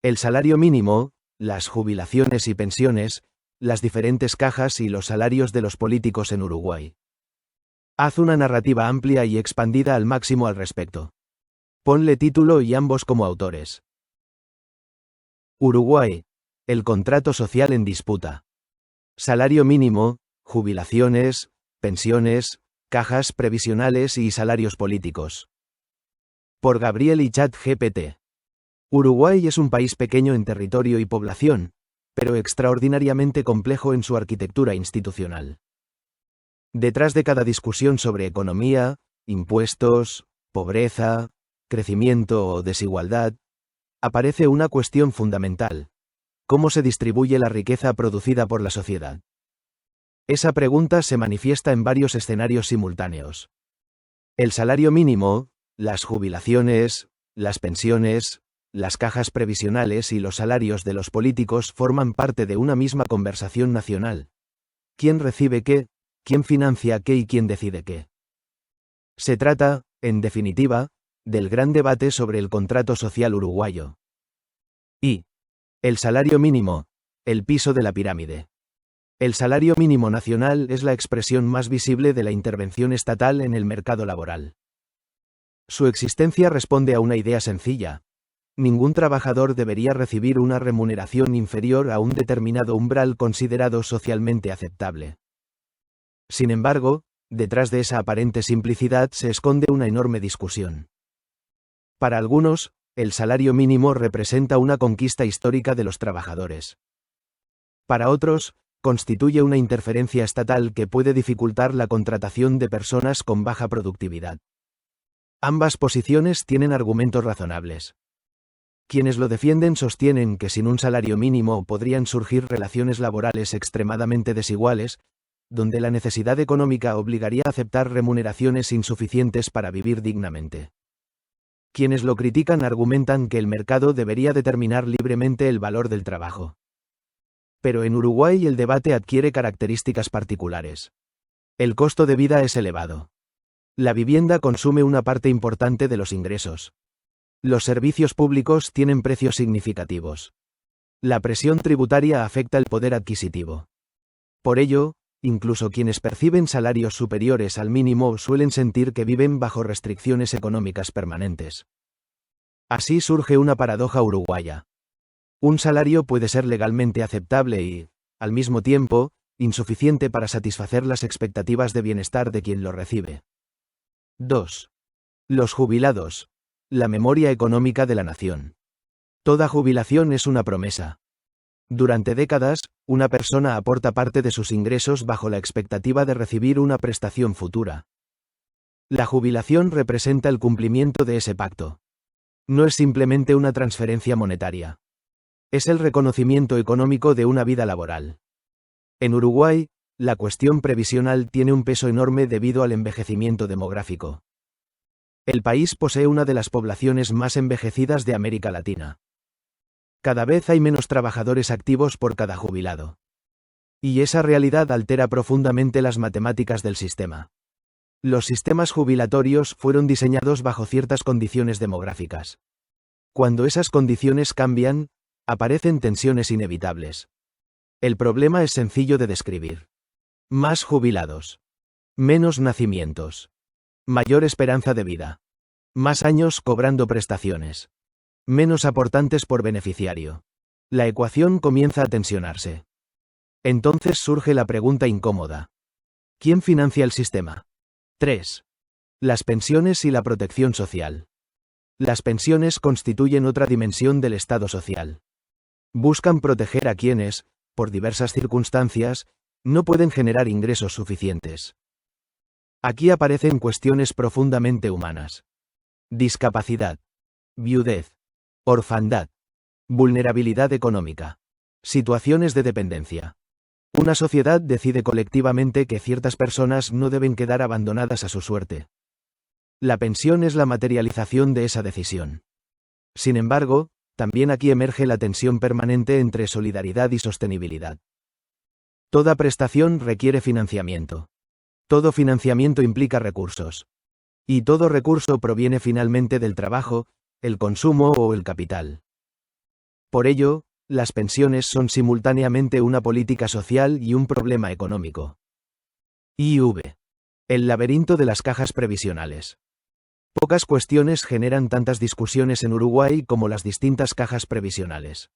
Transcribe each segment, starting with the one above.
El salario mínimo, las jubilaciones y pensiones, las diferentes cajas y los salarios de los políticos en Uruguay. Haz una narrativa amplia y expandida al máximo al respecto. Ponle título y ambos como autores. Uruguay. El contrato social en disputa. Salario mínimo, jubilaciones, pensiones, cajas previsionales y salarios políticos. Por Gabriel y ChatGPT. Uruguay es un país pequeño en territorio y población, pero extraordinariamente complejo en su arquitectura institucional. Detrás de cada discusión sobre economía, impuestos, pobreza, crecimiento o desigualdad, aparece una cuestión fundamental: ¿cómo se distribuye la riqueza producida por la sociedad? Esa pregunta se manifiesta en varios escenarios simultáneos. El salario mínimo, las jubilaciones, las pensiones, las cajas previsionales y los salarios de los políticos forman parte de una misma conversación nacional. ¿Quién recibe qué? ¿Quién financia qué y quién decide qué? Se trata, en definitiva, del gran debate sobre el contrato social uruguayo. Y el salario mínimo, el piso de la pirámide. El salario mínimo nacional es la expresión más visible de la intervención estatal en el mercado laboral. Su existencia responde a una idea sencilla: ningún trabajador debería recibir una remuneración inferior a un determinado umbral considerado socialmente aceptable. Sin embargo, detrás de esa aparente simplicidad se esconde una enorme discusión. Para algunos, el salario mínimo representa una conquista histórica de los trabajadores. Para otros, constituye una interferencia estatal que puede dificultar la contratación de personas con baja productividad. Ambas posiciones tienen argumentos razonables. Quienes lo defienden sostienen que sin un salario mínimo podrían surgir relaciones laborales extremadamente desiguales, donde la necesidad económica obligaría a aceptar remuneraciones insuficientes para vivir dignamente. Quienes lo critican argumentan que el mercado debería determinar libremente el valor del trabajo. Pero en Uruguay el debate adquiere características particulares. El costo de vida es elevado. La vivienda consume una parte importante de los ingresos. Los servicios públicos tienen precios significativos. La presión tributaria afecta el poder adquisitivo. Por ello, incluso quienes perciben salarios superiores al mínimo suelen sentir que viven bajo restricciones económicas permanentes. Así surge una paradoja uruguaya. Un salario puede ser legalmente aceptable y, al mismo tiempo, insuficiente para satisfacer las expectativas de bienestar de quien lo recibe. 2. Los jubilados. La memoria económica de la nación. Toda jubilación es una promesa. Durante décadas, una persona aporta parte de sus ingresos bajo la expectativa de recibir una prestación futura. La jubilación representa el cumplimiento de ese pacto. No es simplemente una transferencia monetaria. Es el reconocimiento económico de una vida laboral. En Uruguay, la cuestión previsional tiene un peso enorme debido al envejecimiento demográfico. El país posee una de las poblaciones más envejecidas de América Latina. Cada vez hay menos trabajadores activos por cada jubilado. Y esa realidad altera profundamente las matemáticas del sistema. Los sistemas jubilatorios fueron diseñados bajo ciertas condiciones demográficas. Cuando esas condiciones cambian, aparecen tensiones inevitables. El problema es sencillo de describir. Más jubilados. Menos nacimientos. Mayor esperanza de vida. Más años cobrando prestaciones. Menos aportantes por beneficiario. La ecuación comienza a tensionarse. Entonces surge la pregunta incómoda. ¿Quién financia el sistema? 3. Las pensiones y la protección social. Las pensiones constituyen otra dimensión del Estado social. Buscan proteger a quienes, por diversas circunstancias, no pueden generar ingresos suficientes. Aquí aparecen cuestiones profundamente humanas. Discapacidad. Viudez. Orfandad. Vulnerabilidad económica. Situaciones de dependencia. Una sociedad decide colectivamente que ciertas personas no deben quedar abandonadas a su suerte. La pensión es la materialización de esa decisión. Sin embargo, también aquí emerge la tensión permanente entre solidaridad y sostenibilidad. Toda prestación requiere financiamiento. Todo financiamiento implica recursos. Y todo recurso proviene finalmente del trabajo, el consumo o el capital. Por ello, las pensiones son simultáneamente una política social y un problema económico. IV. El laberinto de las cajas previsionales. Pocas cuestiones generan tantas discusiones en Uruguay como las distintas cajas previsionales.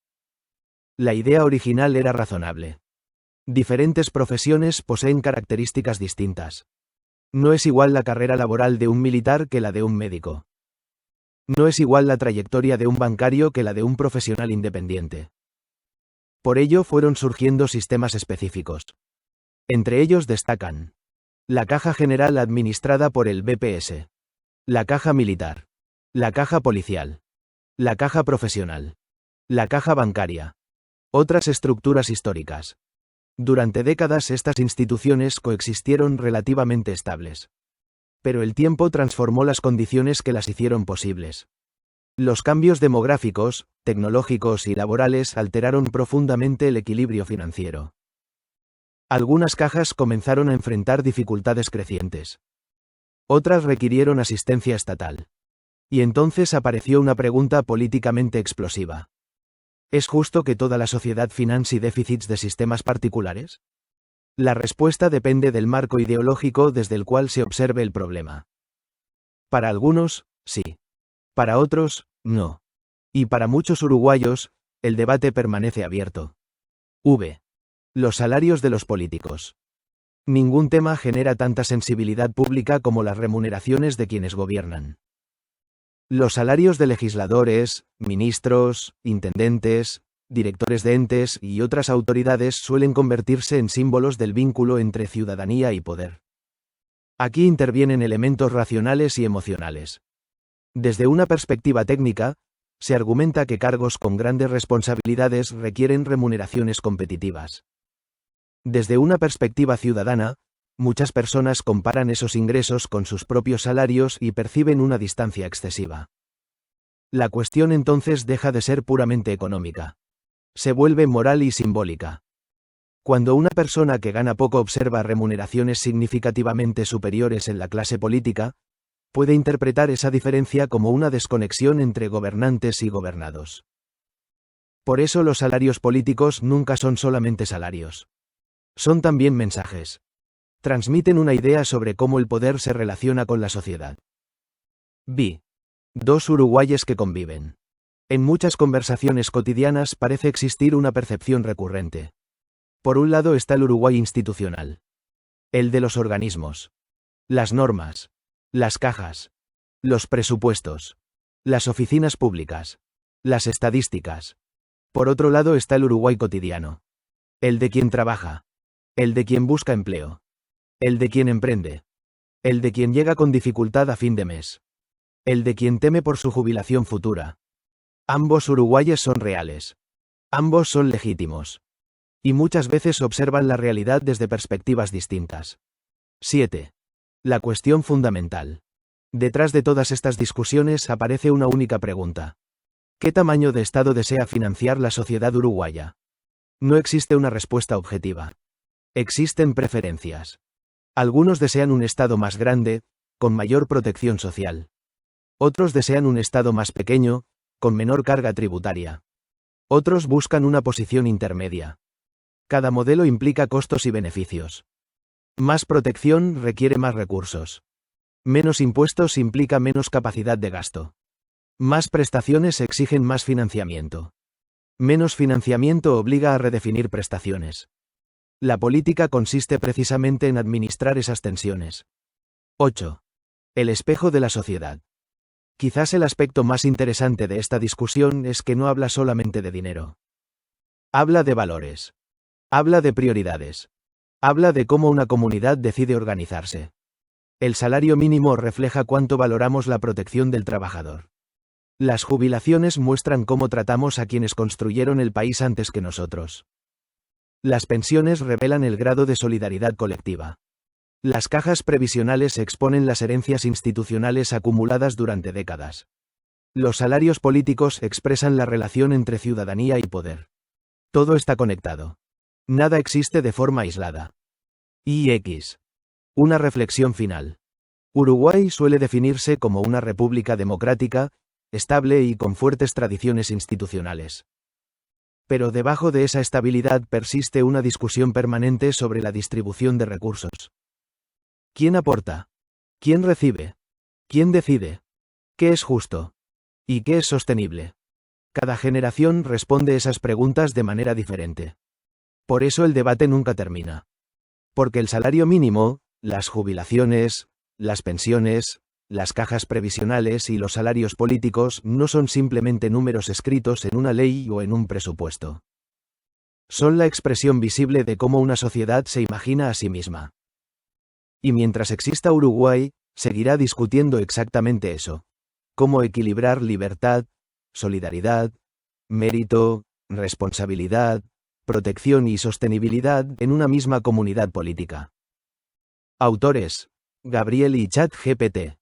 La idea original era razonable. Diferentes profesiones poseen características distintas. No es igual la carrera laboral de un militar que la de un médico. No es igual la trayectoria de un bancario que la de un profesional independiente. Por ello fueron surgiendo sistemas específicos. Entre ellos destacan la Caja General administrada por el BPS, la Caja Militar, la Caja Policial, la Caja Profesional, la Caja Bancaria. Otras estructuras históricas. Durante décadas estas instituciones coexistieron relativamente estables. Pero el tiempo transformó las condiciones que las hicieron posibles. Los cambios demográficos, tecnológicos y laborales alteraron profundamente el equilibrio financiero. Algunas cajas comenzaron a enfrentar dificultades crecientes. Otras requirieron asistencia estatal. Y entonces apareció una pregunta políticamente explosiva. ¿Es justo que toda la sociedad financie déficits de sistemas particulares? La respuesta depende del marco ideológico desde el cual se observe el problema. Para algunos, sí. Para otros, no. Y para muchos uruguayos, el debate permanece abierto. V. Los salarios de los políticos. Ningún tema genera tanta sensibilidad pública como las remuneraciones de quienes gobiernan. Los salarios de legisladores, ministros, intendentes, directores de entes y otras autoridades suelen convertirse en símbolos del vínculo entre ciudadanía y poder. Aquí intervienen elementos racionales y emocionales. Desde una perspectiva técnica, se argumenta que cargos con grandes responsabilidades requieren remuneraciones competitivas. Desde una perspectiva ciudadana, muchas personas comparan esos ingresos con sus propios salarios y perciben una distancia excesiva. La cuestión entonces deja de ser puramente económica. Se vuelve moral y simbólica. Cuando una persona que gana poco observa remuneraciones significativamente superiores en la clase política, puede interpretar esa diferencia como una desconexión entre gobernantes y gobernados. Por eso los salarios políticos nunca son solamente salarios. Son también mensajes. Transmiten una idea sobre cómo el poder se relaciona con la sociedad. B. Dos uruguayes que conviven. En muchas conversaciones cotidianas parece existir una percepción recurrente. Por un lado está el Uruguay institucional. El de los organismos. Las normas. Las cajas. Los presupuestos. Las oficinas públicas. Las estadísticas. Por otro lado está el Uruguay cotidiano. El de quien trabaja. El de quien busca empleo. El de quien emprende. El de quien llega con dificultad a fin de mes. El de quien teme por su jubilación futura. Ambos uruguayes son reales. Ambos son legítimos. Y muchas veces observan la realidad desde perspectivas distintas. 7. La cuestión fundamental. Detrás de todas estas discusiones aparece una única pregunta. ¿Qué tamaño de Estado desea financiar la sociedad uruguaya? No existe una respuesta objetiva. Existen preferencias. Algunos desean un Estado más grande, con mayor protección social. Otros desean un Estado más pequeño, con menor carga tributaria. Otros buscan una posición intermedia. Cada modelo implica costos y beneficios. Más protección requiere más recursos. Menos impuestos implica menos capacidad de gasto. Más prestaciones exigen más financiamiento. Menos financiamiento obliga a redefinir prestaciones. La política consiste precisamente en administrar esas tensiones. 8. El espejo de la sociedad. Quizás el aspecto más interesante de esta discusión es que no habla solamente de dinero. Habla de valores. Habla de prioridades. Habla de cómo una comunidad decide organizarse. El salario mínimo refleja cuánto valoramos la protección del trabajador. Las jubilaciones muestran cómo tratamos a quienes construyeron el país antes que nosotros. Las pensiones revelan el grado de solidaridad colectiva. Las cajas previsionales exponen las herencias institucionales acumuladas durante décadas. Los salarios políticos expresan la relación entre ciudadanía y poder. Todo está conectado. Nada existe de forma aislada. X. Una reflexión final. Uruguay suele definirse como una república democrática, estable y con fuertes tradiciones institucionales. Pero debajo de esa estabilidad persiste una discusión permanente sobre la distribución de recursos. ¿Quién aporta? ¿Quién recibe? ¿Quién decide? ¿Qué es justo? ¿Y qué es sostenible? Cada generación responde esas preguntas de manera diferente. Por eso el debate nunca termina. Porque el salario mínimo, las jubilaciones, las pensiones, las cajas previsionales y los salarios políticos no son simplemente números escritos en una ley o en un presupuesto. Son la expresión visible de cómo una sociedad se imagina a sí misma. Y mientras exista Uruguay, seguirá discutiendo exactamente eso. Cómo equilibrar libertad, solidaridad, mérito, responsabilidad, protección y sostenibilidad en una misma comunidad política. Autores: Gabriel y ChatGPT.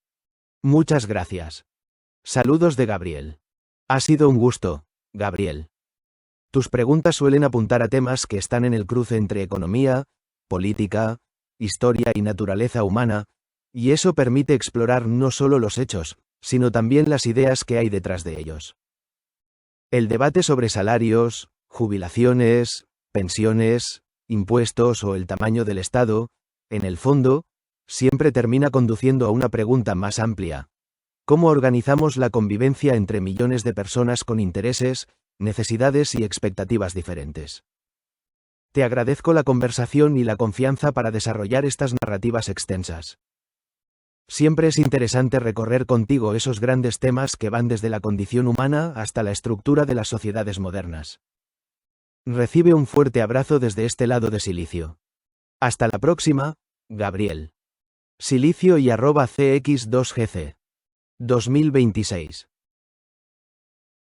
Muchas gracias. Saludos de Gabriel. Ha sido un gusto, Gabriel. Tus preguntas suelen apuntar a temas que están en el cruce entre economía, política, historia y naturaleza humana, y eso permite explorar no solo los hechos, sino también las ideas que hay detrás de ellos. El debate sobre salarios, jubilaciones, pensiones, impuestos o el tamaño del Estado, en el fondo, siempre termina conduciendo a una pregunta más amplia. ¿Cómo organizamos la convivencia entre millones de personas con intereses, necesidades y expectativas diferentes? Te agradezco la conversación y la confianza para desarrollar estas narrativas extensas. Siempre es interesante recorrer contigo esos grandes temas que van desde la condición humana hasta la estructura de las sociedades modernas. Recibe un fuerte abrazo desde este lado de Silicio. Hasta la próxima, Gabriel. Silicio y @cx2gc. 2026.